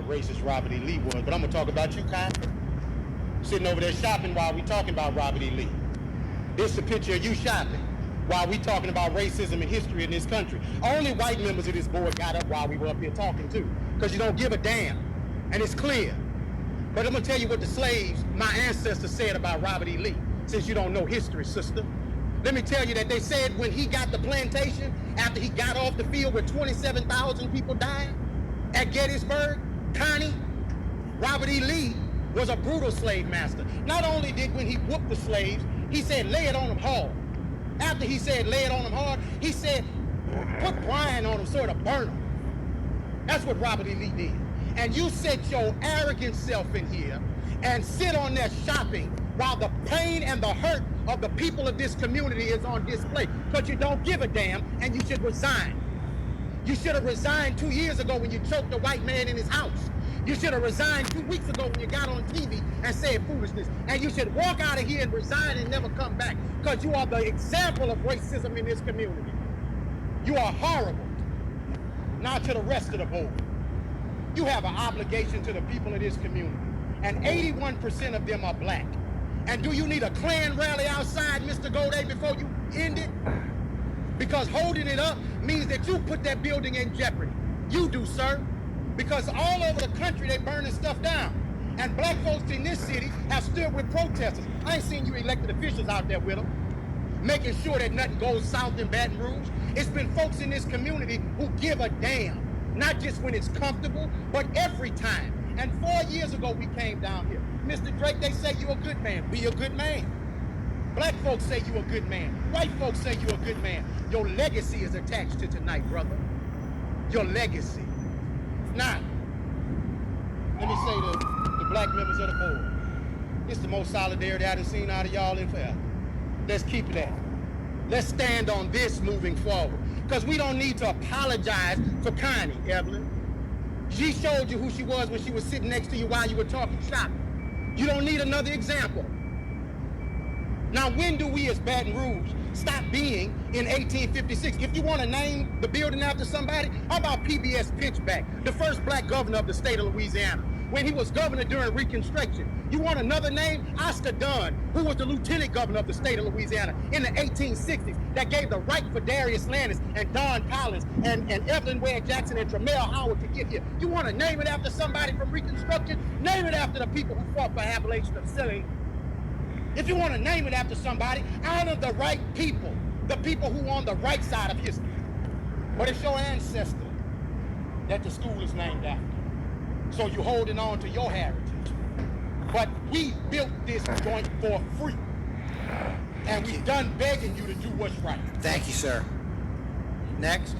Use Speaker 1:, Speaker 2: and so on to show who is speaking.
Speaker 1: racist Robert E. Lee was, but I'm gonna talk about you, Kyle. Sitting over there shopping while we talking about Robert E. Lee. This is a picture of you shopping while we talking about racism and history in this country. Only white members of this board got up while we were up here talking too, because you don't give a damn, and it's clear. But I'm gonna tell you what the slaves, my ancestors, said about Robert E. Lee, since you don't know history, sister. Let me tell you that they said when he got the plantation, after he got off the field where 27,000 people died at Gettysburg, Connie, Robert E. Lee was a brutal slave master. Not only did when he whooped the slaves, he said lay it on them hard. After he said lay it on them hard, he said put brine on them so it'll burn them. That's what Robert E. Lee did. And you set your arrogant self in here and sit on there shopping while the pain and the hurt of the people of this community is on display, because you don't give a damn and you should resign. You should have resigned 2 years ago when you choked a white man in his house. You should have resigned 2 weeks ago when you got on TV and said foolishness. And you should walk out of here and resign and never come back, because you are the example of racism in this community. You are horrible. Now to the rest of the board. You have an obligation to the people of this community, and 81% of them are black. And do you need a Klan rally outside, Mr. Goday, before you end it? Because holding it up means that you put that building in jeopardy. You do, sir. Because all over the country, they're burning stuff down. And black folks in this city have stood with protesters. I ain't seen you elected officials out there with them, making sure that nothing goes south in Baton Rouge. It's been folks in this community who give a damn, not just when it's comfortable, but every time. And 4 years ago, we came down here. Mr. Drake, they say you're a good man. Be a good man. Black folks say you're a good man. White folks say you're a good man. Your legacy is attached to tonight, brother. Your legacy. Now, let me say to the black members of the board, it's the most solidarity I've seen out of y'all in forever. Let's keep it at it. Let's stand on this moving forward, because we don't need to apologize for Connie, Evelyn. She showed you who she was when she was sitting next to you while you were talking shop. You don't need another example. Now, when do we as Baton Rouge stop being in 1856? If you want to name the building after somebody, how about PBS Pinchback, the first black governor of the state of Louisiana, when he was governor during Reconstruction? You want another name? Oscar Dunn, who was the lieutenant governor of the state of Louisiana in the 1860s, that gave the right for Darius Landis and Don Collins and Evelyn Ware Jackson and Tramiel Howard to get here. You want to name it after somebody from Reconstruction? Name it after the people who fought for abolition of slavery. If you want to name it after somebody, honor the right people, the people who are on the right side of history. But it's your ancestor that the school is named after. So you're holding on to your heritage. But we built this joint for free. And we've done begging you to do what's right.
Speaker 2: Thank you, sir. Next.